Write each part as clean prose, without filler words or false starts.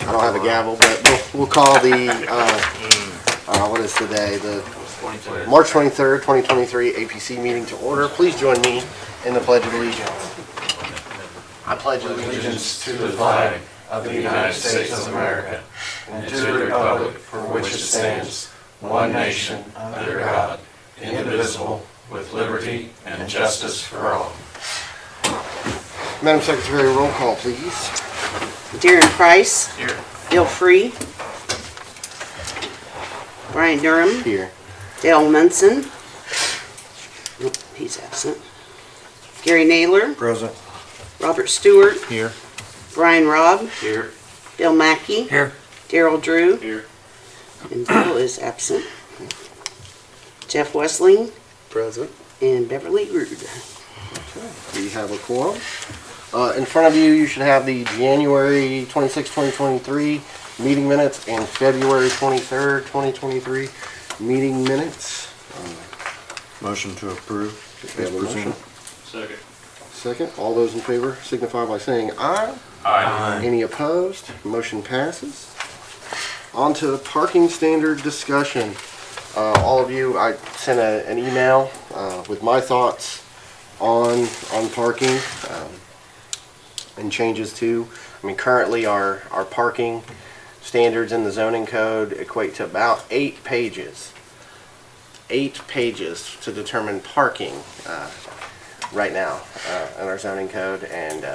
I don't have a gavel, but we'll call the, what is today? The March 23rd, 2023 APC meeting to order. Please join me in the Pledge of Allegiance. I pledge allegiance to the flag of the United States of America and to the republic for which it stands, one nation, under God, indivisible, with liberty and justice for all. Madam Secretary, roll call, please. Darren Price. Here. Bill Free. Brian Durham. Here. Dale Munson. Nope, he's absent. Gary Naylor. Present. Robert Stewart. Here. Brian Robb. Here. Bill Mackey. Here. Darryl Drew. Here. And Bill is absent. Jeff Wessling. Present. And Beverly Rude. We have a quorum. In front of you, you should have the January 26, 2023 meeting minutes and February 23rd, 2023 meeting minutes. Motion to approve. We have a motion. Second. Second. All those in favor signify by saying aye. Aye. Any opposed? Motion passes. On to parking standard discussion. All of you, I sent an email with my thoughts on parking and changes to. I mean, currently our parking standards in the zoning code equate to about 8 pages. 8 pages to determine parking right now in our zoning code, and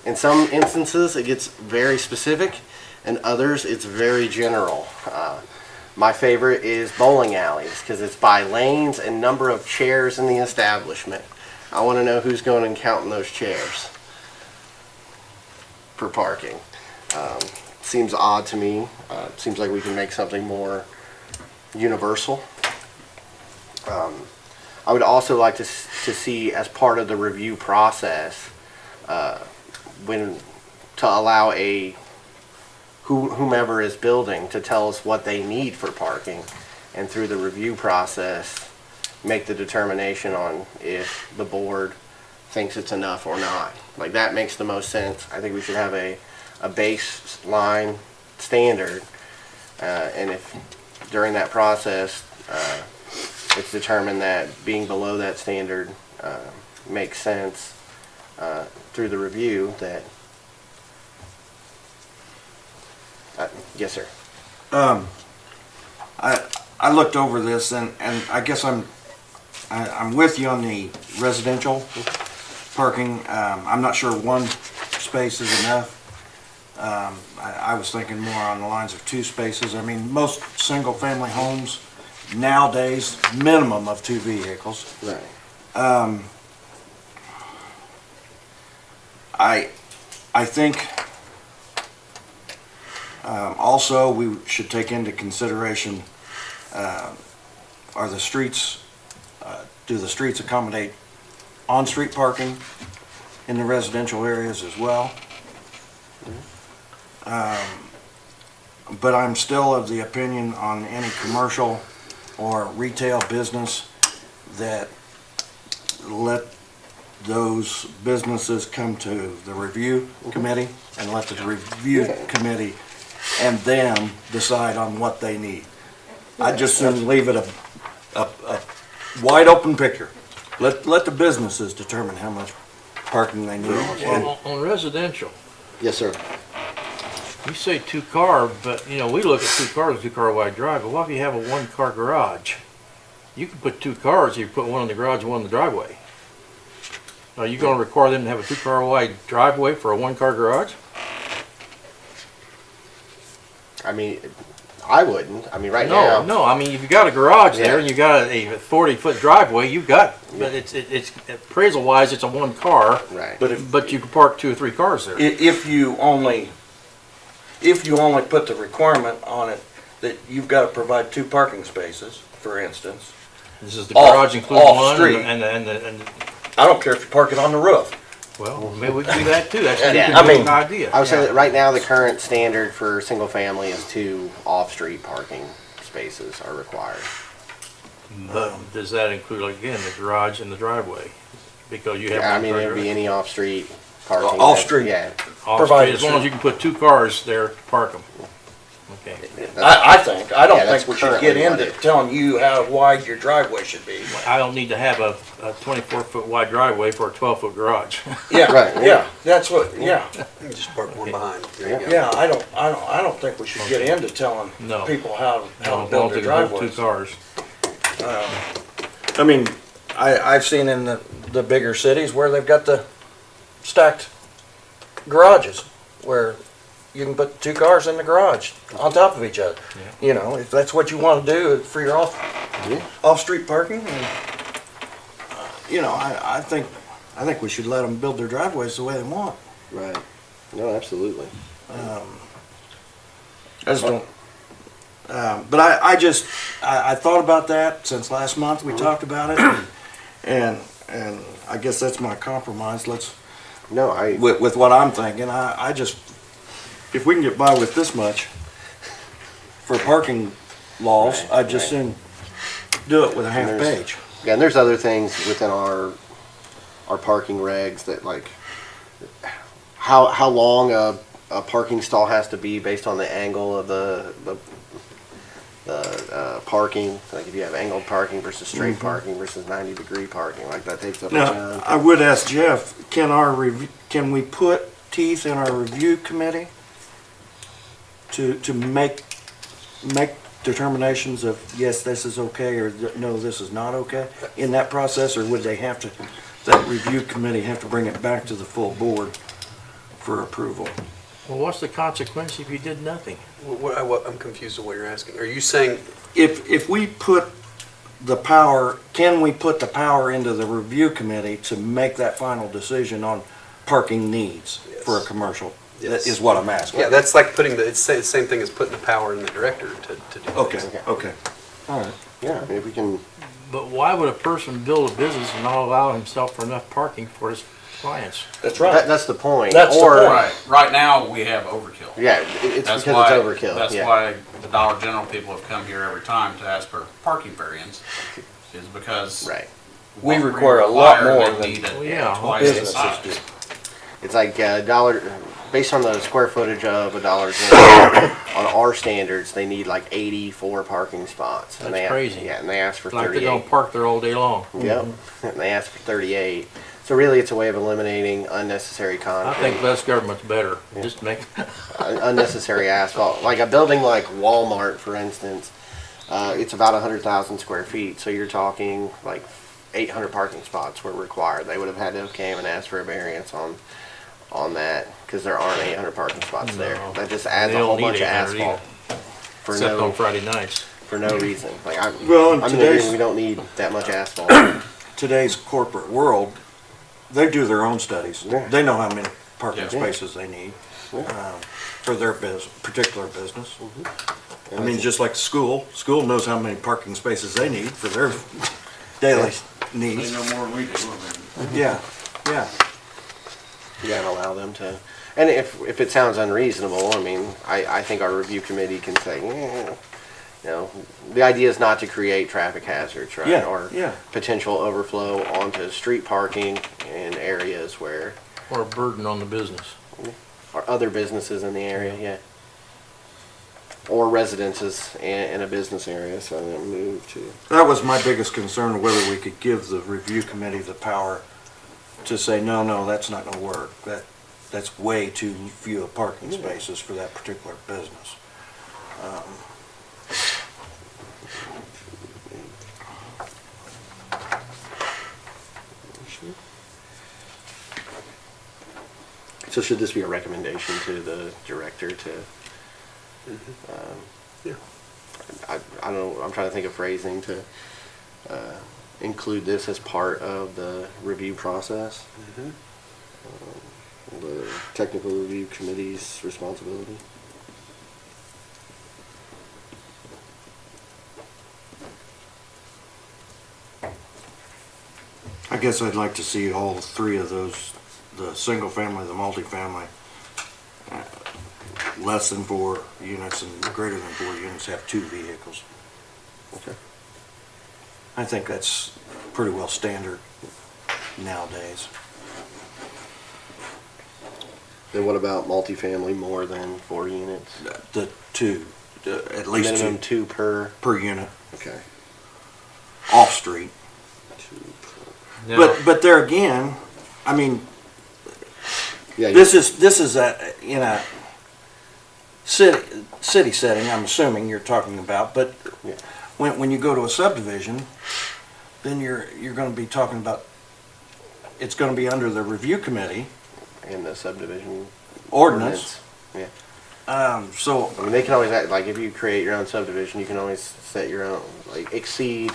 in some instances it gets very specific, and others it's very general. My favorite is bowling alleys because it's by lanes and number of chairs in the establishment. I want to know who's going and counting those chairs for parking. Seems odd to me. Seems like we can make something more universal. I would also like to see, as part of the review process, when to allow whomever is building to tell us what they need for parking, and through the review process make the determination on if the board thinks it's enough or not. Like, that makes the most sense. I think we should have a baseline standard, and if during that process it's determined that being below that standard makes sense through the review, that yes, sir. I looked over this and I guess I'm with you on the residential parking. I'm not sure 1 space is enough. I was thinking more on the lines of 2 spaces. I mean, most single family homes nowadays, minimum of 2 vehicles. Right. I think also we should take into consideration, are the streets, do the streets accommodate on-street parking in the residential areas as well? But I'm still of the opinion on any commercial or retail business that let those businesses come to the review committee and let the review committee and them decide on what they need. I'd just soon leave it a wide open picture. Let the businesses determine how much parking they need. And On residential, Yes, sir. you say 2-car, but we look at 2 cars, 2-car wide drive. But what if you have a 1-car garage? You can put 2 cars. You put one in the garage and one in the driveway. Are you going to require them to have a 2-car wide driveway for a 1-car garage? I mean, I wouldn't. I mean, right now. No. I mean, if you got a garage there Yeah. and you got a 40-foot driveway, you've got. But it's appraisal wise, it's a 1-car. Right. But you can park 2 or 3 cars there. if you only put the requirement on it that you've got to provide 2 parking spaces, for instance, This is the garage includes off one, street. and I don't care if you park it on the roof. well, maybe we can do that too. That's Yeah, I I mean, an idea. I would say that right now the current standard for single family is 2 off-street parking spaces are required. But does that include, like, again, the garage and the driveway? Because you have Yeah, I one mean, car it would be garage. any off-street parking. Off-street. Yeah. Off Provided street, as long as you can put 2 cars there, park them. Okay. I think. I don't Yeah, that's think we should get currently what into it- telling you how wide your driveway should be. I don't need to have a 24-foot wide driveway for a 12-foot garage. Yeah, Right, yeah. yeah, that's what, yeah. Just park one behind. There you go. Yeah, I don't think we should get into telling No. people how As to long build as their they can hold 2 driveways. cars. I mean, I've seen in the bigger cities where they've got the stacked garages where you can put 2 cars in the garage on top of each other. Yeah. You know, if that's what you want to do for your off-street parking, and, you know, I think we should let them build their driveways the way they want. Right. No, absolutely. I just don't. But I thought about that since last month. We talked about it, and I guess that's my compromise. No, I. With what I'm thinking, I just, if we can get by with this much for parking laws, Right, I'd just soon do it with a half There's- page. Yeah, and there's other things within our parking regs that like how long a parking stall has to be based on the angle of the parking. Like if you have angled parking versus straight parking versus 90-degree parking, like that takes up a Now, chunk. I would ask Jeff, can we put teeth in our review committee to make determinations of, yes, this is okay, or no, this is not okay in that process, or would they have to, that review committee have to bring it back to the full board for approval? Well, what's the consequence if you did nothing? I'm confused with what you're asking. Are you saying, If we put the power, can we put the power into the review committee to make that final decision on parking needs for a Yes. commercial? That Yes. is what I'm asking. yeah, that's like putting it's the same thing as putting the power in the director to do Okay, things. okay. All right. Yeah, I mean, if we can. But why would a person build a business and not allow himself for enough parking for his clients? That's That's the point. That's the or, point. Right, right now, we have overkill. Yeah, it's That's because why, it's overkill. that's yeah. why the Dollar General people have come here every time to ask for parking variance, is because. Right. We what require a lot require, more they than need it Well, yeah, twice the businesses size. do. It's like dollar, based on the square footage of a Dollar General, on our standards, they need like 84 parking spots. That's they crazy. Yeah, and they ask for Like they 38. don't park there all day long. Yep, and they ask for 38. So really, it's a way of eliminating unnecessary I concrete, think less government's better. Just make, unnecessary asphalt. Like a building like Walmart, for instance, it's about 100,000 square feet. So you're talking like 800 parking spots were required. They would have had to have came and asked for a variance on that because there aren't 800 parking spots there. No. That just adds They a don't whole need bunch of 800 asphalt for except on no Friday nights. for no reason. Like Well, in I'm in today's- agreement, we don't need that much asphalt. Today's corporate world, they do their own studies. Yeah. They know how many parking Yeah. spaces they need for their particular business. Mm-hmm. I mean, just like school knows how many parking spaces they need for their daily needs. They know more than we do. Yeah, yeah. You gotta allow them to, and if it sounds unreasonable, I mean, I think our review committee can say, you know, the idea is not to create traffic hazards, right? Yeah, Or yeah. potential overflow onto street parking in areas where, Or a burden on the business. or other businesses in the area, yeah. Or residences in a business area, so they move to. That was my biggest concern, whether we could give the review committee the power to say, no, that's not gonna work. That's way too few parking spaces for that particular business. So should this be a recommendation to the director to? Yeah. I don't know. I'm trying to think of phrasing to include this as part of the review process. The technical review committee's responsibility. I guess I'd like to see all three of those, the single family, the multifamily, less than 4 units and greater than 4 units have 2 vehicles. Okay. I think that's pretty well standard nowadays. Then what about multifamily more than 4 units? The two, at least Minimum two 2 per, per unit, okay. off-street. 2 per. Now, But there again, I mean, Yeah, this is in a city setting, I'm assuming you're talking about, but Yeah. when you go to a subdivision, then you're gonna be talking about, it's gonna be under the review committee in the subdivision ordinance. Yeah. So, I mean, they can always, like, if you create your own subdivision, you can always set your own, like, exceed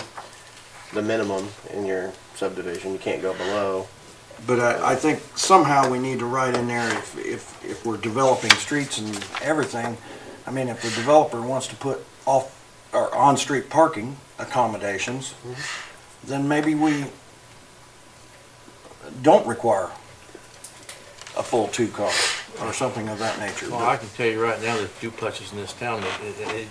the minimum in your subdivision. You can't go below. but I think somehow we need to write in there if we're developing streets and everything, I mean, if the developer wants to put off or on-street parking accommodations, then maybe we don't require a full 2-car or something of that nature. well, I can tell you right now, the duplexes in this town,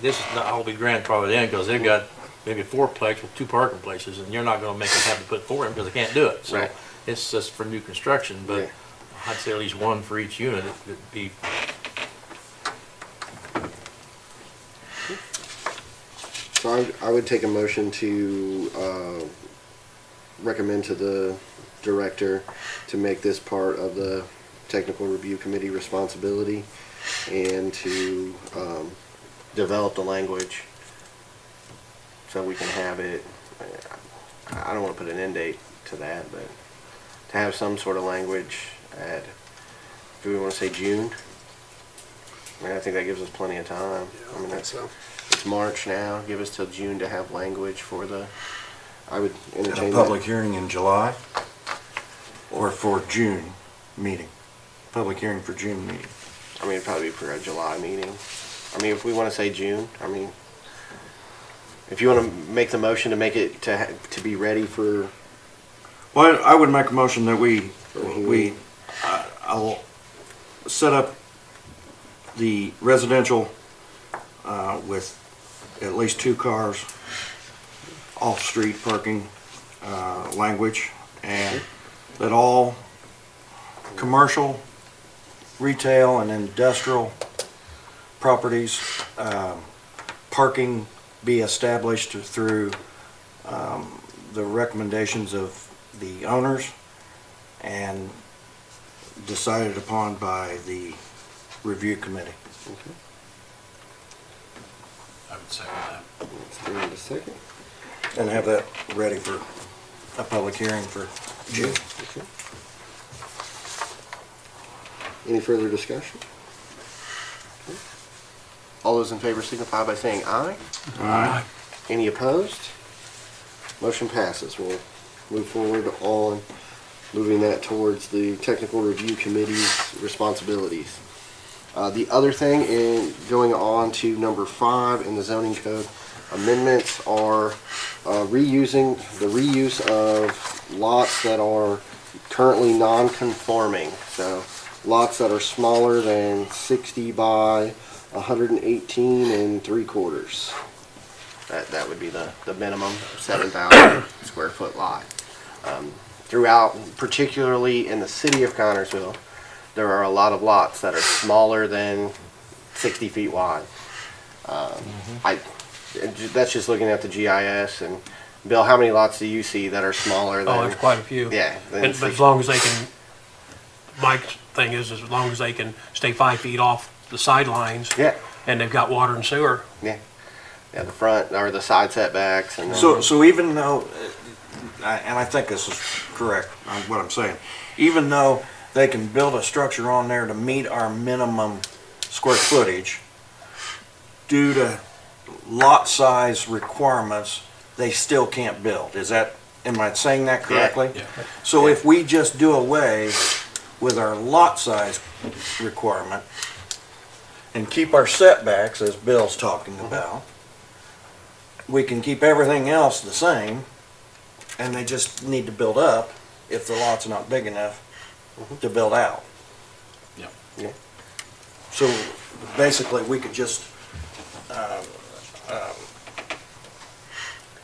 this is not all be grandfathered in, because they've got maybe 4-plex with 2 parking places, and you're not gonna make them have to put 4 in, because they can't do it. So Right. it's just for new construction, but Yeah. I'd say at least 1 for each unit. It'd be, So I would take a motion to recommend to the director to make this part of the technical review committee responsibility and to develop the language so we can have it. I don't want to put an end date to that, but to have some sort of language at, do we want to say June? I mean, I think that gives us plenty of time. I mean, that's, So, it's March now, give us till June to have language for the, I would And entertain a that. public hearing in July or for June meeting? Public hearing for June meeting. I mean, it'd probably be for a July meeting. I mean, if we want to say June, I mean, if you want to make the motion to make it to be ready for, Well, I would make a motion that we, hearing. I'll set up the residential with at least 2 cars, off-street parking language, and that all commercial, retail, and industrial properties, parking be established through the recommendations of the owners and decided upon by the review committee. I would second that. let's do it in a second. And have that ready for a public hearing for June. Okay. Any further discussion? Okay. All those in favor signify by saying aye. Aye. Any opposed? Motion passes. We'll move forward on moving that towards the technical review committee's responsibilities. The other thing in going on to number 5 in the zoning code amendments are reusing the reuse of lots that are currently non-conforming. So lots that are smaller than 60 by 118 3/4. That would be the minimum 7,000 square foot lot. Throughout, particularly in the city of Connersville, there are a lot of lots that are smaller than 60 feet wide. That's just looking at the GIS. And Bill, how many lots do you see that are smaller than? Oh, there's quite a few. Yeah. than But 60? as long as they can, Mike's thing is as long as they can stay 5 feet off the sidelines Yeah, and they've got water and sewer. yeah. Yeah, the front or the side setbacks and. So even though, and I think this is correct on what I'm saying, even though they can build a structure on there to meet our minimum square footage, due to lot size requirements, they still can't build. Am I saying that correctly? Yeah. So if we just do away with our lot size requirement and keep our setbacks, as Bill's talking about, we can keep everything else the same, and they just need to build up if the lot's not big enough to build out. Yep. Yeah. So basically, we could just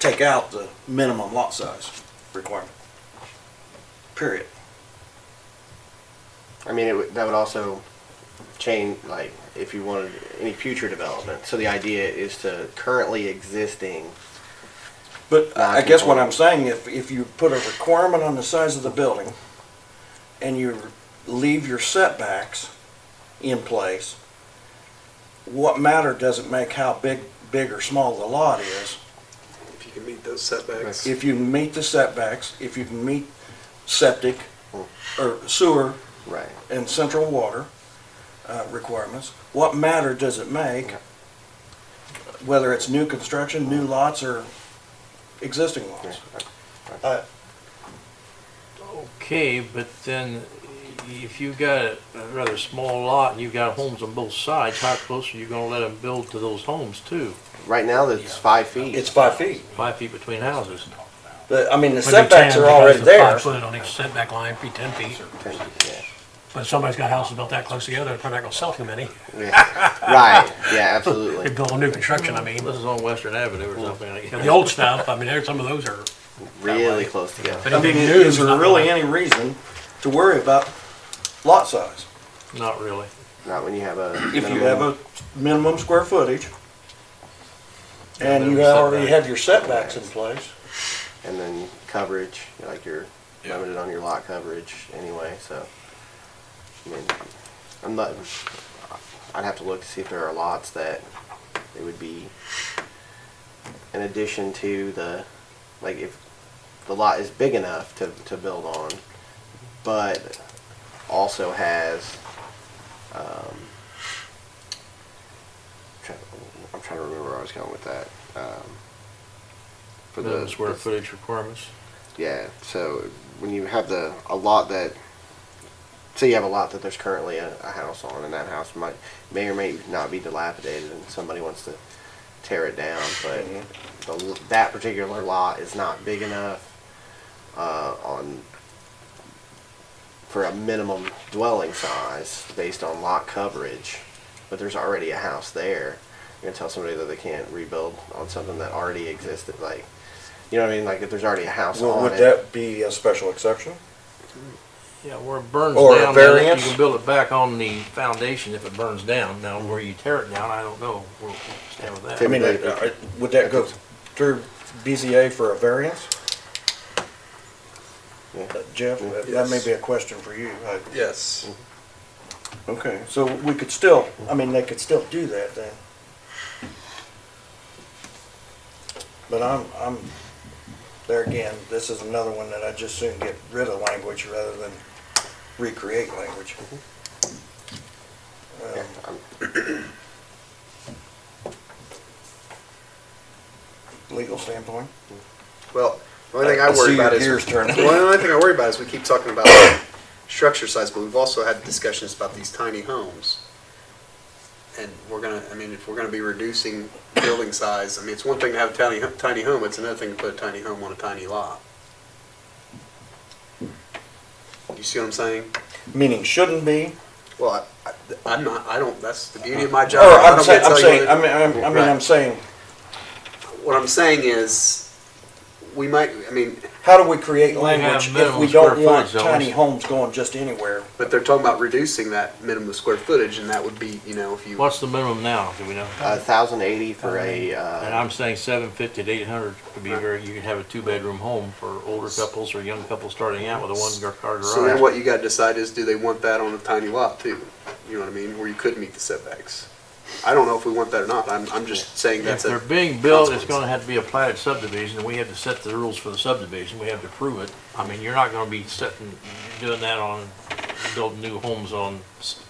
take out the minimum lot size requirement. Period. I mean, that would also change, like, if you wanted any future development. So the idea is to currently existing, But I guess what I'm saying, if you put a requirement on the size of the building and you leave your setbacks in place, what matter does it make how big or small the lot is? If you can meet those setbacks. If you meet the setbacks, if you can meet septic or sewer right? and central water requirements, what matter does it make whether it's new construction, new lots, or existing lots? Okay, but then if you've got a rather small lot and you've got homes on both sides, how close are you gonna let them build to those homes too? Right now, that's 5 feet. It's 5 feet. 5 feet between houses. I mean, the Would be setbacks 10 are already because the there. 5 foot on each setback line, be 10 feet. Yeah. But if somebody's got houses built that close together, they're not gonna sell too many. Yeah. Right, yeah, They absolutely. build a new construction, I mean. This is on Western Avenue or something. I You know, guess. the old stuff, I mean, there's some of those are, Really close together. but I in big mean, news, is there really any reason to worry about lot size? Not really. Not when you have a. If you minimum- have a minimum square footage and you minimum already setback. have your setbacks in place, And then coverage, like you're Yeah. limited on your lot coverage anyway, so. I mean, I'm not, I'd have to look to see if there are lots that it would be in addition to the, like if the lot is big enough to build on, but also has, I'm trying to remember where I was going with that. For Minimum the square footage requirements. yeah, so when you have a lot that, say you have a lot that there's currently a house on, and that house may or may not be dilapidated, and somebody wants to tear it down, but that particular lot is not big enough for a minimum dwelling size based on lot coverage, but there's already a house there. You're gonna tell somebody that they can't rebuild on something that already existed, like, you know what I mean? Like if there's already a house on would it. that be a special exception? Yeah, where it burns Or a down, then variance? you can build it back on the foundation if it burns down. Now, where you tear it down, I don't know. We'll stand with I that. mean, would that go through BZA for a variance? Yeah. Jeff, that may be a question for you. Yes. Okay, so we could still, I mean, they could still do that then. But I'm, there again, this is another one that I just soon get rid of language rather than recreate language. Legal standpoint? Well, the only thing I see worry your about is, gears turning. well, the only thing I worry about is we keep talking about structure size, but we've also had discussions about these tiny homes. And we're gonna, I mean, if we're gonna be reducing building size, I mean, it's one thing to have a tiny home, it's another thing to put a tiny home on a tiny lot. You see what I'm saying? Meaning shouldn't be? Well, I'm not, I don't, that's the beauty of my job. Or I I'm don't saying, get to I'm tell you saying, whether- I mean, I'm saying, What I'm saying is, we might, I mean, how do we create We have language if minimum we don't square want footage, though. tiny homes going just anywhere? but they're talking about reducing that minimum square footage, and that would be, you know, if you. What's the minimum now? Do we know? 1,080 for a. And I'm saying 750 to 800 could be very. You could have a 2-bedroom home for older couples or young couples starting out with a 1-car garage. So then what you gotta decide is, do they want that on a tiny lot too? You know what I mean, where you could meet the setbacks. I don't know if we want that or not, I'm just saying If that's they're a, being built, it's consequence. gonna have to be a platted subdivision, and we have to set the rules for the subdivision, we have to prove it. I mean, you're not gonna be doing that on, building new homes on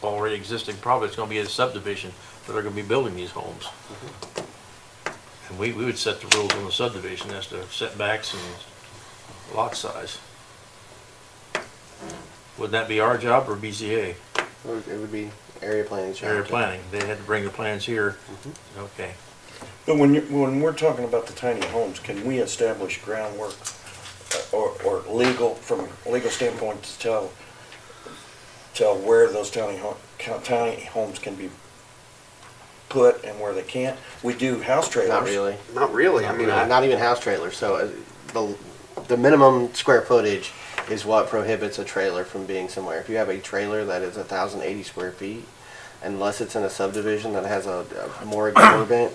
already existing property, it's gonna be a subdivision, but they're gonna be building these homes. And we would set the rules on the subdivision as to setbacks and lot size. Would that be our job or BZA? It would be area planning. Area planning, they had to bring the plans here, okay. But when we're talking about the tiny homes, can we establish groundwork or legal, from a legal standpoint, to tell where those tiny homes can be put and where they can't? We do house trailers. Not really. not really, I mean, Not even house trailers. So the minimum square footage is what prohibits a trailer from being somewhere. If you have a trailer that is 1,080 square feet, unless it's in a subdivision that has a more exorbitant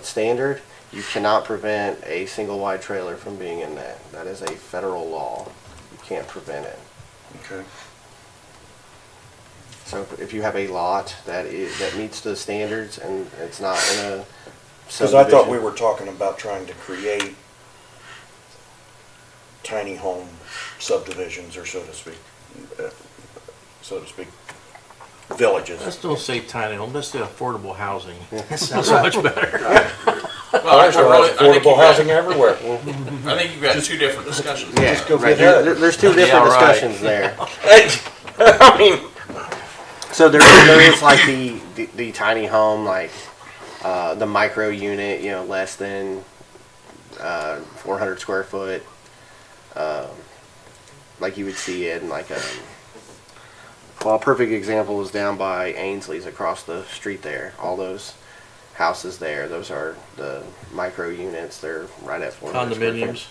standard, you cannot prevent a single wide trailer from being in that. That is a federal law. You can't prevent it. Okay. So if you have a lot that meets the standards and it's not in a Because I thought subdivision- we were talking about trying to create tiny home subdivisions, or so to speak, villages. Let's don't say tiny home, let's say affordable housing. That sounds so much better. Well, There's affordable housing everywhere. I think you've got two different discussions. Yeah, Just go right. get it. There's two different Yeah, right. discussions there. I mean, So there is like the tiny home, like the micro unit, less than 400 square foot, like you would see it in like a. Well, a perfect example is down by Ainsley's across the street there. All those houses there, those are the micro units. They're right at 400 square foot. Condominiums.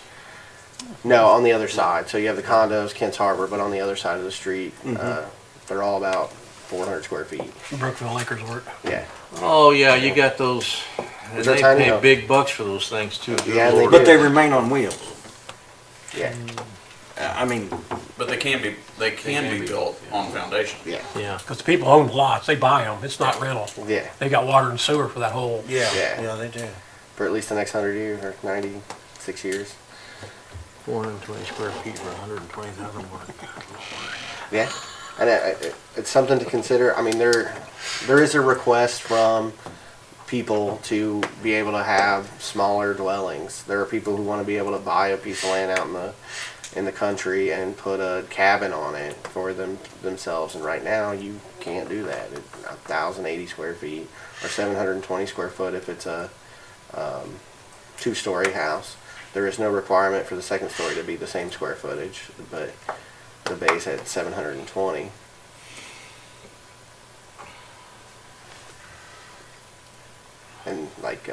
No, on the other side. So you have the condos, Kent's Harbor, but on the other side of the street, they're all about 400 square feet. Brookville Lake Resort. Yeah. Oh, yeah, you got those, and Those are they tiny pay homes. big bucks for those things too. Good Yeah, they Lord. do. but they remain on wheels. Yeah. I mean, But they can be built on foundation. Yeah. Yeah. Because the people own the lots, they buy them, it's not rental. Yeah. They got water and sewer for that whole. Yeah. they do. For at least the next 100 years or 96 years. 420 square feet for 120,000 work. Yeah. And it's something to consider. I mean, there is a request from people to be able to have smaller dwellings. There are people who want to be able to buy a piece of land out in the country and put a cabin on it for themselves. And right now, you can't do that. It's 1,080 square feet or 720 square foot if it's a two-story house. There is no requirement for the second story to be the same square footage, but the base at 720. And like,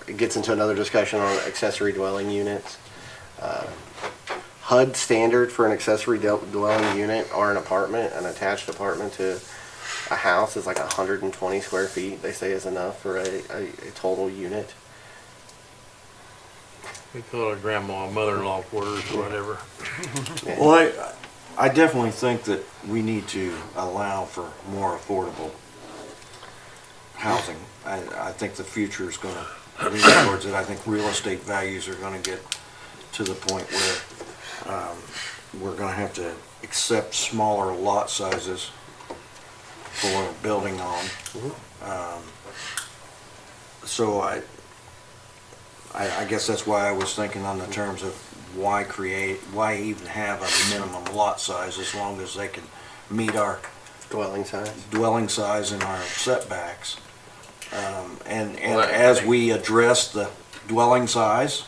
it gets into another discussion on accessory dwelling units. HUD standard for an accessory dwelling unit or an apartment, an attached apartment to a house is like 120 square feet, they say is enough for a total unit. We call it grandma, mother-in-law quarters or whatever. Well, I definitely think that we need to allow for more affordable housing. I think the future is going to lean towards it. I think real estate values are going to get to the point where we're going to have to accept smaller lot sizes for building on. So I guess that's why I was thinking on the terms of why even have a minimum lot size as long as they can meet our Dwelling size. dwelling size and our setbacks. And Well, that- as we address the dwelling size,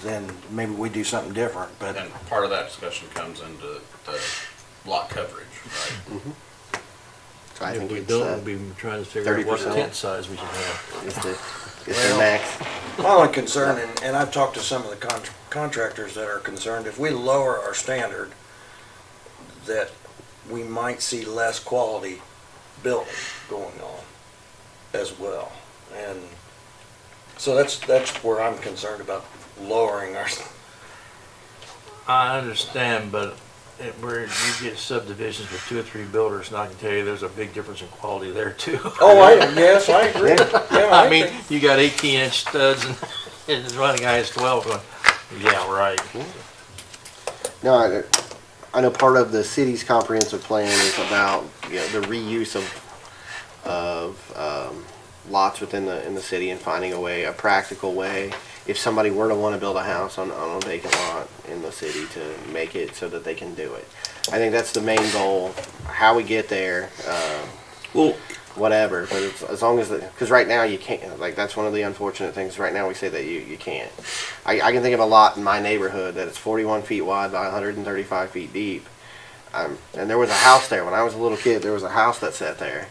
then maybe we do something different, but And part of that discussion comes into the lot coverage, right? So I If think we it's don't, we'll be trying to figure out what 30%. tent size we should have. it's the max. my only concern, and I've talked to some of the contractors that are concerned, if we lower our standard, that we might see less quality building going on as well. And so that's where I'm concerned about lowering our, I understand, but where you get subdivisions with 2 or 3 builders, and I can tell you there's a big difference in quality there too. yes, I agree. Yeah, I mean, you got 18-inch studs and one guy has 12 going, yeah, right. No, I know part of the city's comprehensive plan is about the reuse of lots within the city and finding a practical way. If somebody were to want to build a house on a vacant lot in the city, to make it so that they can do it. I think that's the main goal. How we get there, Well, whatever. But it's, as long as because right now you can't. Like that's one of the unfortunate things. Right now we say that you can't. I can think of a lot in my neighborhood that it's 41 feet wide by 135 feet deep. And there was a house there when I was a little kid. There was a house that sat there.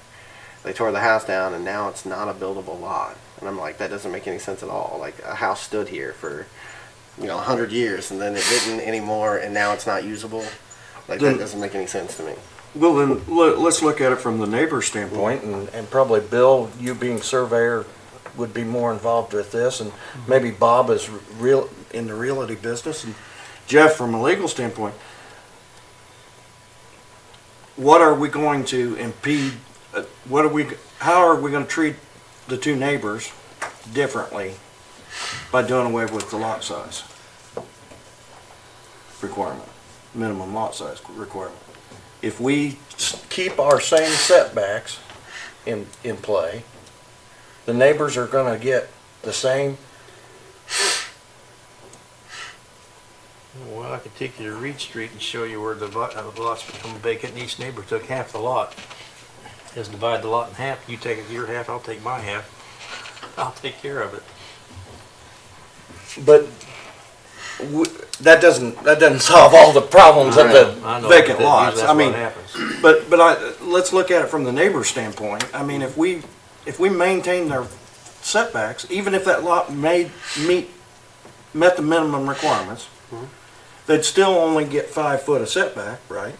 They tore the house down, and now it's not a buildable lot. And I'm like, that doesn't make any sense at all. Like a house stood here for 100 years, and then it didn't anymore, and now it's not usable. Like that doesn't make any sense to me. Well, then, let's look at it from the neighbor's standpoint, and probably Bill, you being surveyor, would be more involved with this, and maybe Bob is real, in the realty business, and Jeff from a legal standpoint. What are we going to impede, how are we gonna treat the two neighbors differently by doing away with the lot size requirement, minimum lot size requirement? If we keep our same setbacks in play, the neighbors are gonna get the same. Well, I could take you to Reed Street and show you where the lots become vacant, and each neighbor took half the lot. Just divide the lot in half, you take your half, I'll take my half. I'll take care of it. But that doesn't solve all the problems of the I know, vacant but lots. that's I what mean, happens. let's look at it from the neighbor's standpoint. I mean, if we maintain their setbacks, even if that lot met the minimum requirements, they'd still only get 5 foot of setback, right?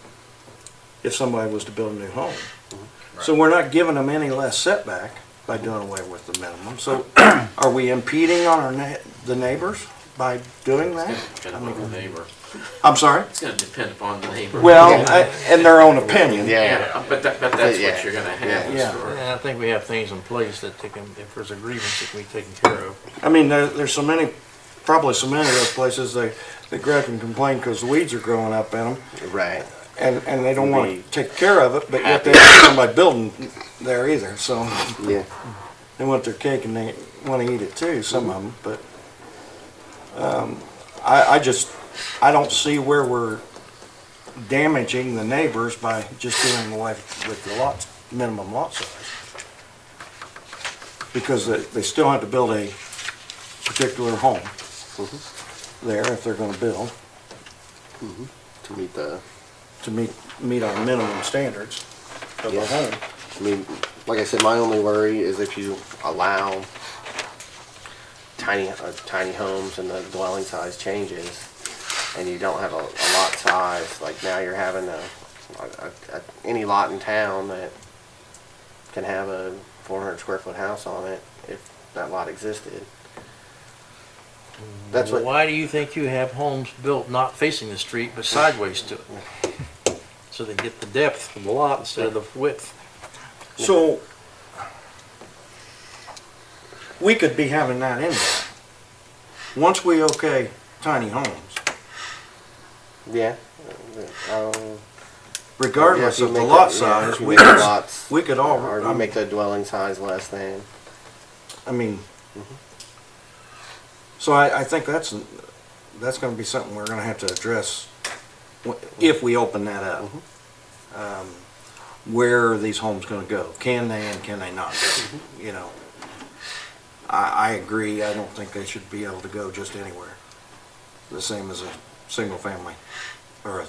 If somebody was to build a new home. So we're not giving them any less setback by doing away with the minimum. So are we impeding on the neighbors by doing that? Depend upon the neighbor. I'm sorry? It's gonna depend upon the neighbor. Well, in their own opinion. Yeah. But that's what Yeah. you're gonna have in Yeah. store. And I think we have things in place that if there's a grievance, it can be taken care of. I mean, there's probably so many of those places, they go up and complain because the weeds are growing up in them, Right. and they don't want Be to take care of it, but yet they don't have somebody building there either, so Yeah. they want their cake and they want to eat it too, some of them, but I don't see where we're damaging the neighbors by just doing away with the minimum lot size. Because they still have to build a particular home there if they're gonna build To meet the, to meet our minimum standards of Yeah. a home. I mean, like I said, my only worry is if you allow tiny homes and the dwelling size changes, and you don't have a lot size, like now you're having any lot in town that can have a 400 square foot house on it, if that lot existed. That's what, Why do you think you have homes built not facing the street but sideways to it? So they get the depth of the lot instead of the width. So, we could be having that in there. Once we okay tiny homes, yeah. regardless Yeah, if of you the make lot it- yeah, size, if you we make the could, lots, we could all, or you make the dwelling size less than. I mean, so I think that's gonna be something we're gonna have to address if we open that up. Where are these homes gonna go? Can they and can they not go? You know, I agree, I don't think they should be able to go just anywhere. The same as a single family or a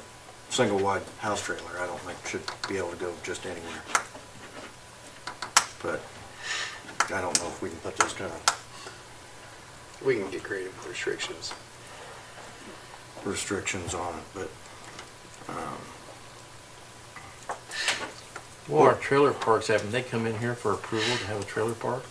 single wide house trailer, I don't think should be able to go just anywhere. But I don't know if we can put those kind of We can get creative with restrictions. restrictions on it, but Well, our trailer parks, haven't they come in here for approval to have a trailer park?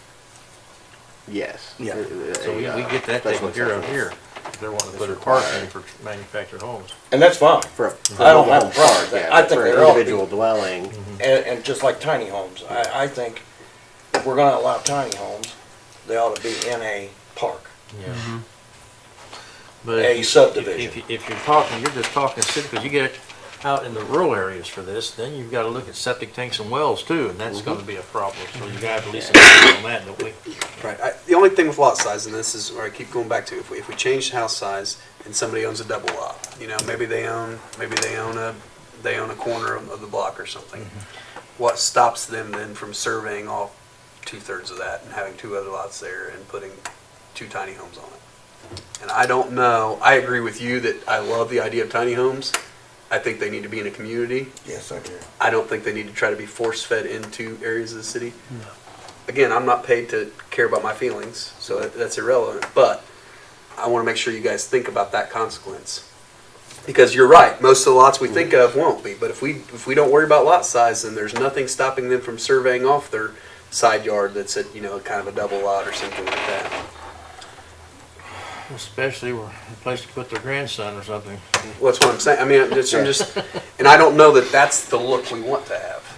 Yes. Yeah. So we get that Special taken care of exception. here. If they're wanting to put a It's park required. in for manufactured homes. and that's fine. For I don't mobile have a home problem park, with that. yeah, I but think for they an ought to be- individual dwelling, And just like tiny homes, I think if we're gonna allow tiny homes, they ought to be in a park. Yeah. But A if you- subdivision. If you're just talking city, because you get it out in the rural areas for this, then you've got to look at septic tanks and wells too, and that's going to be a problem. So you got to have at least an on that, don't we? Right. The only thing with lot size, and this is where I keep going back to, if we change house size and somebody owns a double lot, you know, maybe they own a corner of the block or something. What stops them then from surveying off 2/3 of that and having 2 other lots there and putting 2 tiny homes on it? And I don't know. I agree with you that I love the idea of tiny homes. I think they need to be in a community. Yes, I do. I don't think they need to try to be force-fed into areas of the city. Again, I'm not paid to care about my feelings, so that's irrelevant, but I want to make sure you guys think about that consequence. Because you're right, most of the lots we think of won't be, but if we don't worry about lot size, then there's nothing stopping them from surveying off their side yard that's at, kind of a double lot or something like that. Especially a place to put their grandson or something. Well, that's what I'm saying, I mean, and I don't know that that's the look we want to have.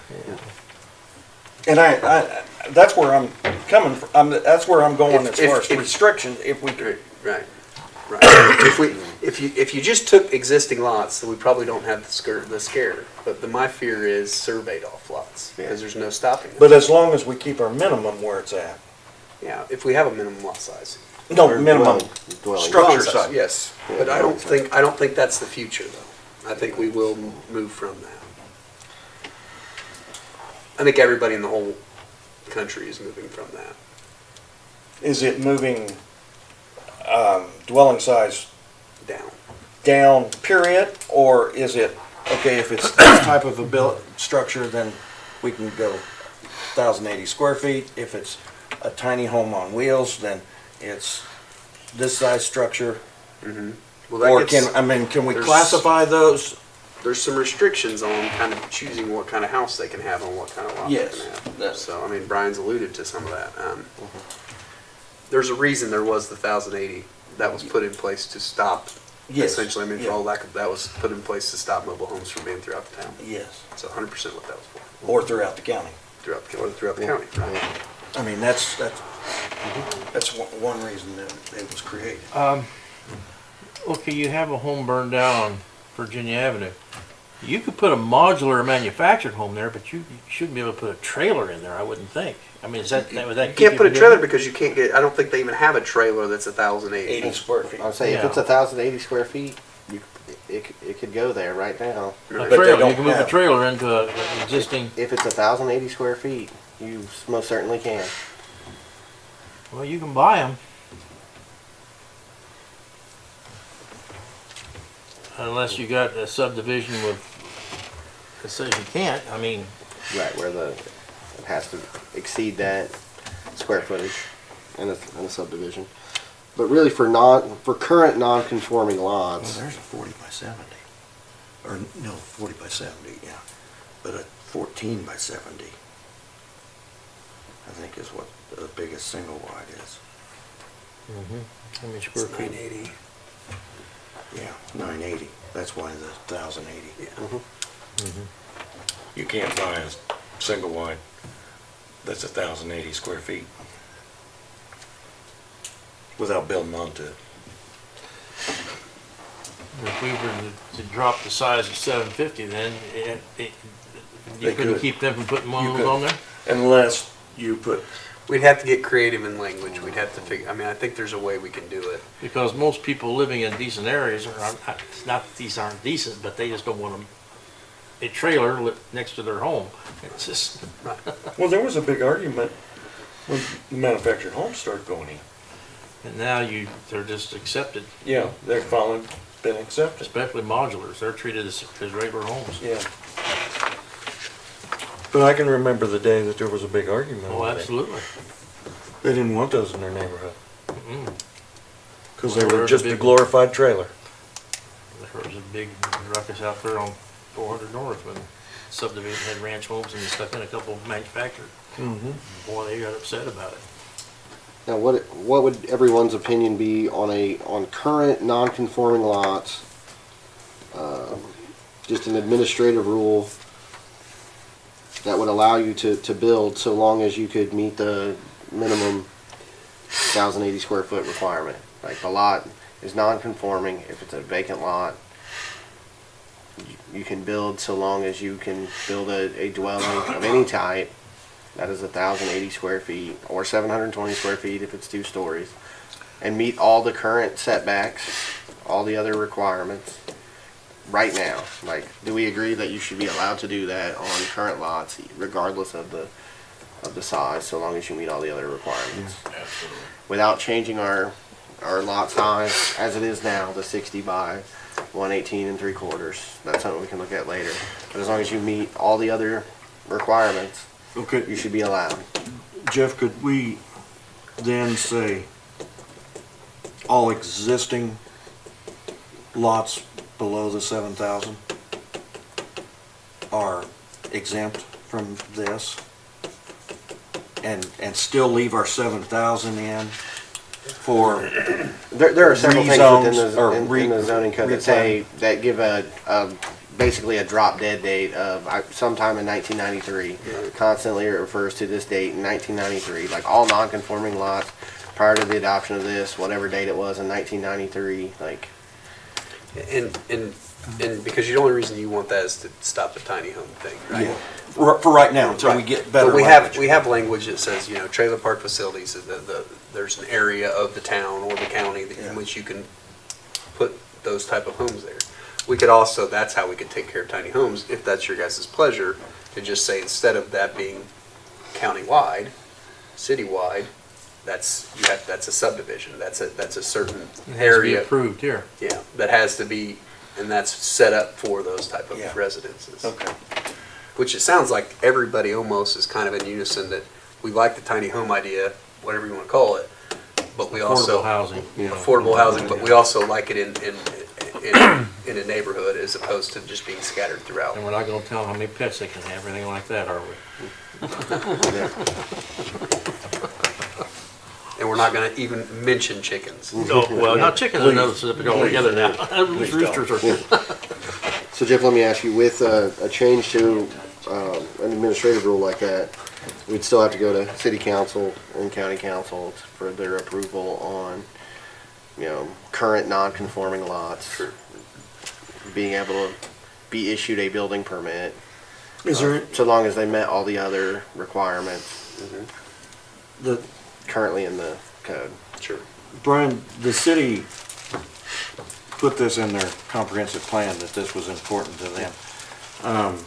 And I that's where I'm coming from, that's where I'm going as If- far as if- restrictions, if we could. Right. If you just took existing lots, then we probably don't have the scare. But my fear is surveyed off lots, because there's no stopping them. But as long as we keep our minimum where it's at. Yeah, if we have a minimum lot size. No, Or minimum dwelling. structure Dwelling size. Yes, Yeah, but I dwelling don't think that's the future though. I think we will move from that. I think everybody in the whole country is moving from that. Is it moving dwelling size Down. down, period? Or is it, okay, if it's this type of a structure, then we can go 1,080 square feet. If it's a tiny home on wheels, then it's this size structure. Well, Or that gets, can we there's- classify those? there's some restrictions on kind of choosing what kind of house they can have and what kind of lot Yes, they can have. that's- So, Brian's alluded to some of that. There's a reason there was the 1,080 that was put in place to stop. Yes, Essentially, for yeah. all that was put in place to stop mobile homes from being throughout the town. Yes, So 100% what that was for, or throughout the county. throughout the county. Right? I mean, that's one reason that it was created. Okay, you have a home burned down on Virginia Avenue. You could put a modular manufactured home there, but you shouldn't be able to put a trailer in there, I wouldn't think. I mean, would that You keep can't put a from trailer doing it? because you can't get. I don't think they even have a trailer that's 1,080. 80 square feet. I'd say if Yeah. it's 1,080 square feet, it could go there right now. A Right. they trailer, don't you can move a have- trailer into an existing, If it's 1,080 square feet, you most certainly can. well, you can buy them. Unless you got a subdivision that says you can't, I mean, Right, where it has to exceed that square footage in a subdivision. But really for current non-conforming lots, There's a 40 by 70. Or, no, 40 by 70, yeah. But a 14 by 70, I think is what the biggest single wide is. how many square It's feet? 980. Yeah, 980. That's why the 1,080. Yeah. You can't buy a single wide that's 1,080 square feet without building onto it. If we were to drop the size of 750, then you They couldn't could. keep them from putting one You of those on could. there? Unless you put, We'd have to get creative in language. We'd have to figure. I think there's a way we can do it. Because most people living in decent areas it's not that these aren't decent, but they just don't want a trailer next to their home. It's just, Well, there was a big argument when the manufactured homes started going in. and now they're just accepted, Yeah, they're finally been accepted. especially modulars. They're treated as regular homes. Yeah. But I can remember the day that there was a big argument. Oh, over it. absolutely. They didn't want those in their neighborhood. Mm-mm. Because Well, they were there's just a a big- glorified trailer. There was a big ruckus out there on 400 North when subdivision had ranch homes and they stuck in a couple manufactured. Mm-hmm. Boy, they got upset about it. now what would everyone's opinion be on current non-conforming lots? Just an administrative rule that would allow you to build so long as you could meet the minimum 1,080 square foot requirement. Like the lot is non-conforming, if it's a vacant lot, you can build so long as you can build a dwelling of any type that is 1,080 square feet or 720 square feet if it's 2 stories, and meet all the current setbacks, all the other requirements right now. Like, do we agree that you should be allowed to do that on current lots regardless of the size, so long as you meet all the other requirements? Absolutely. Without changing our lot size as it is now, the 60 by 118 3/4. That's something we can look at later. But as long as you meet all the other requirements, okay, you should be allowed. Jeff, could we then say all existing lots below the 7,000 are exempt from this, and still leave our 7,000 in for, There are several things Rezones or in the zoning code that say, that give basically a drop dead date of sometime in 1993. Constantly it refers to this date in 1993, like all non-conforming lots prior to the adoption of this, whatever date it was in 1993, like. And because the only reason you want that is to stop the tiny home thing, right? yeah, for right now, until we Right. get better But language. we have language that says, you know, trailer park facilities, there's an area of the town or the county that, Yeah. in which you can put those type of homes there. We could also, that's how we could take care of tiny homes, if that's your guys' pleasure, to just say, instead of that being countywide, citywide, that's a subdivision, that's a certain It has to be area, approved here. yeah, that has to be, and that's set up for those type of Yeah. residences. Okay. Which it sounds like everybody almost is kind of in unison that we like the tiny home idea, whatever you want to call it, but we Affordable also, housing. affordable housing, but we also like it in a neighborhood as opposed to just being scattered throughout. And we're not gonna tell them how many pets they can have, or anything like that, are we? And we're not gonna even mention chickens. No, well, not chickens, I noticed that they're all together now. Please don't. Roosters are. So Jeff, let me ask you, with a change to an administrative rule like that, we'd still have to go to city council and county council for their approval on, you know, current non-conforming lots. Being able to be issued a building permit, Is there, so long as they met all the other requirements the, currently in the code. Sure. Brian, the city put this in their comprehensive plan that this was important to them.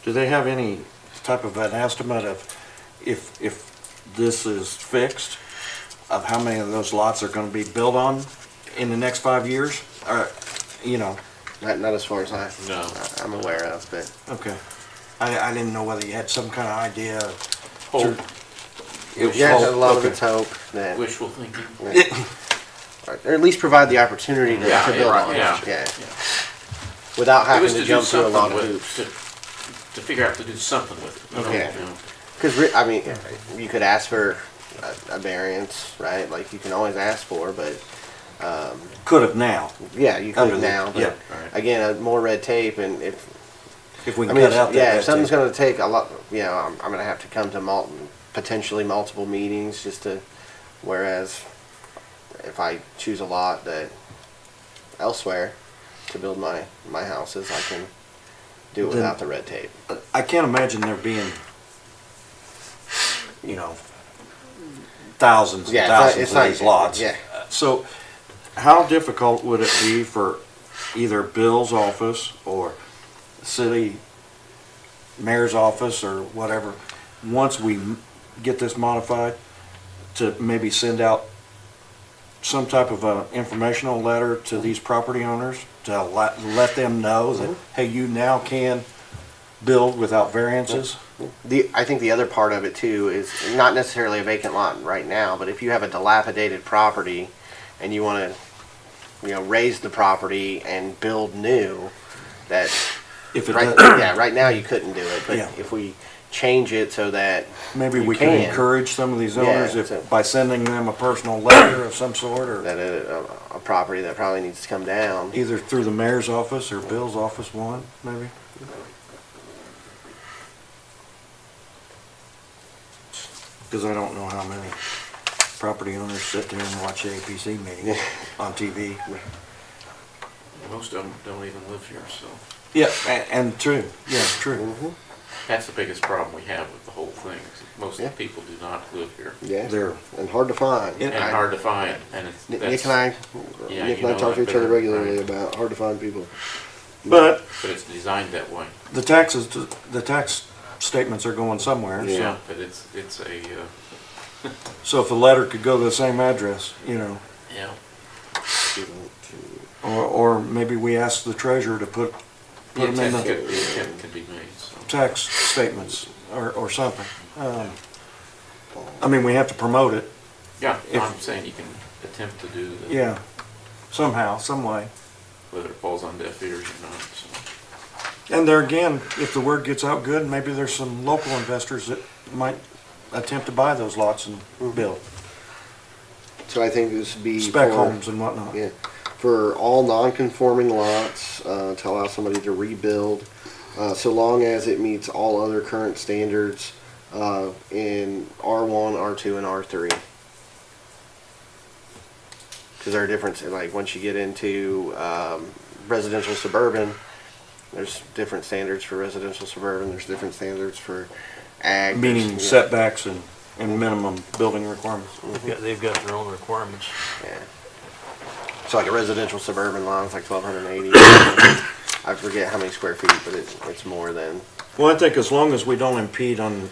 Do they have any type of an estimate of if this is fixed, of how many of those lots are gonna be built on in the next 5 years? Or, you know, Not as far as No. I'm aware of, but okay. I didn't know whether you had some kind of idea. Hope, yeah, a lot of Okay. it's hope that, wishful thinking. or at least provide the opportunity to Yeah, build right, on it. yeah. Without It having was to to do jump through a lot something of with, hoops. to figure out to do something with it. you know, Okay. you know. Because, I mean, you could ask for a variance, right? Like, you can always ask for, but, Could have now, yeah, you Under could the- now. yeah, But right. again, more red tape, and if, if we I can mean, cut out that. yeah, red if something's tape. gonna take a lot, you know, I'm gonna have to come to potentially multiple meetings just to, whereas if I choose a lot that elsewhere to build my houses, I can do it Then- without the red tape. I can't imagine there being, you know, thousands and Yeah, thousands of these lots. Yeah. So how difficult would it be for either Bill's office or city mayor's office or whatever, once we get this modified, to maybe send out some type of a informational letter to these property owners to let them know that, hey, you now can build without variances? I think the other part of it too is not necessarily a vacant lot right now, but if you have a dilapidated property and you want to, you know, raise the property and build new, that If it right, does, yeah, right now you couldn't do it, but Yeah. if we change it so that maybe you we can can. encourage some of these Yeah, owners so- by sending them a personal letter of some sort, or that a property that probably needs to come down. either through the mayor's office or Bill's office one, maybe? Because I don't know how many property owners sit there and watch the APC meeting on TV. Most of them don't even live here, so. Yeah, and true, yeah, true. Mhm. That's the biggest problem we have with the whole thing, is that most of Yeah. the people do not live here. Yeah, They're, and hard to find. Yeah. And hard to find, and it's, Nick that's, and I, Yeah, Nick you and I know talk to that each other better, regularly right. about hard to find people. but but it's designed that way. the taxes, the tax statements are going somewhere. Yeah. Yeah, but it's a, So if a letter could go to the same address, you know, yeah. or maybe we ask the treasurer to put The them in attempt the can be made, so. tax statements or something. I mean, we have to promote it, Yeah, If- I'm saying you can attempt to do the. yeah, somehow, some way. whether it falls on deaf ears or not, so. And there again, if the word gets out good, maybe there's some local investors that might attempt to buy those lots and build So I think this would be spec for- homes and whatnot. Yeah, for all non-conforming lots, to allow somebody to rebuild, so long as it meets all other current standards, in R1, R2, and R3. Cause there are differences, like, once you get into, residential suburban, there's different standards for residential suburban, there's different standards for ag. there's, Meaning setbacks and minimum building requirements. They've got their own requirements. Yeah. So like a residential suburban lot is like 1,280. I forget how many square feet, but it's more than. Well, I think as long as we don't impede on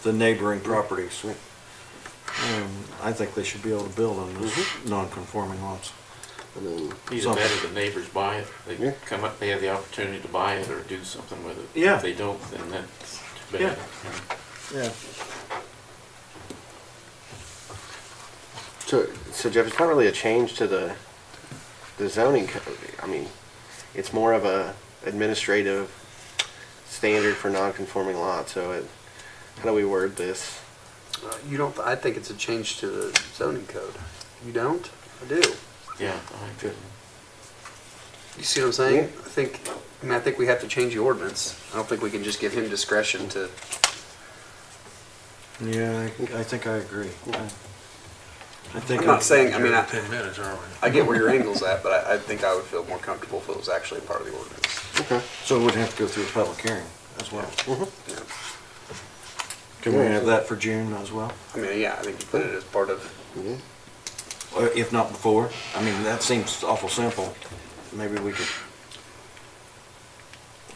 the neighboring properties, I think they should be able to build on those non-conforming lots. And then, Either that or the neighbors buy it, they Yeah. come up, they have the opportunity to buy it or do something with it. Yeah. If they don't, then that's too Yeah. bad. Yeah. so Jeff, it's not really a change to the zoning code. I mean, it's more of a administrative standard for non-conforming lots. So how do we word this? You don't, I think it's a change to the zoning code. You don't? I do. Yeah, I think You see what I'm saying? Yeah. I think we have to change the ordinance. I don't think we can just give him discretion to, Yeah, I think I agree. I think I'm not saying, I mean, 10 minutes, aren't we? I get where your angle's at, but I think I would feel more comfortable if it was actually part of the ordinance. Okay. So it would have to go through a public hearing as well. Yeah. Can we have that for June as well? I mean, yeah, I think you put it as part of, Yeah. Or if not before? I mean, that seems awful simple. Maybe we could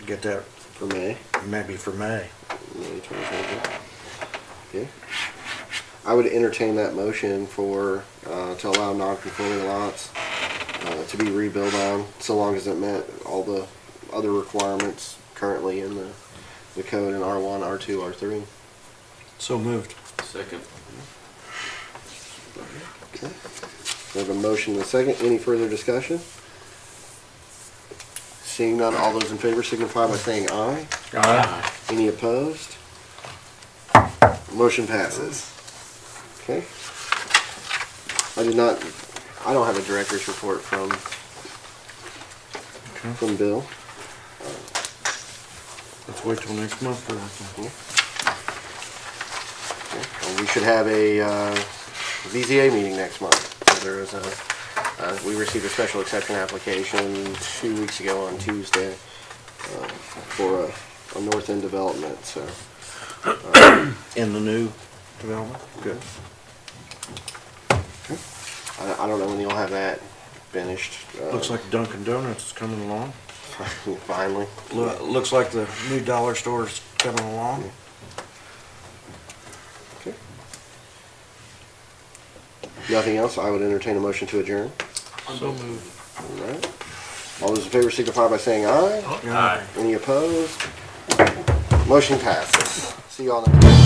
get that For May. maybe for May. May 2022. Okay. I would entertain that motion for, to allow non-conforming lots, to be rebuilt on, so long as it met all the other requirements currently in the code in R1, R2, R3. So moved. second. Okay. We have a motion and a second. Any further discussion? Seeing none, all those in favor signify by saying aye. Aye. Any opposed? Motion passes. Okay. I don't have a director's report from Bill. Let's wait till next month for that. And we should have a VZA meeting next month. So there is we received a special exception application 2 weeks ago on Tuesday for a north end development. So In the new development? Good. I don't know when you'll have that finished. Looks like Dunkin' Donuts is coming along. Finally. Looks like the new dollar store's coming along. Okay. Nothing else? I would entertain a motion to adjourn. So moved. All right. All those in favor signify by saying aye. Yeah. Any opposed? Motion passes. See you all next.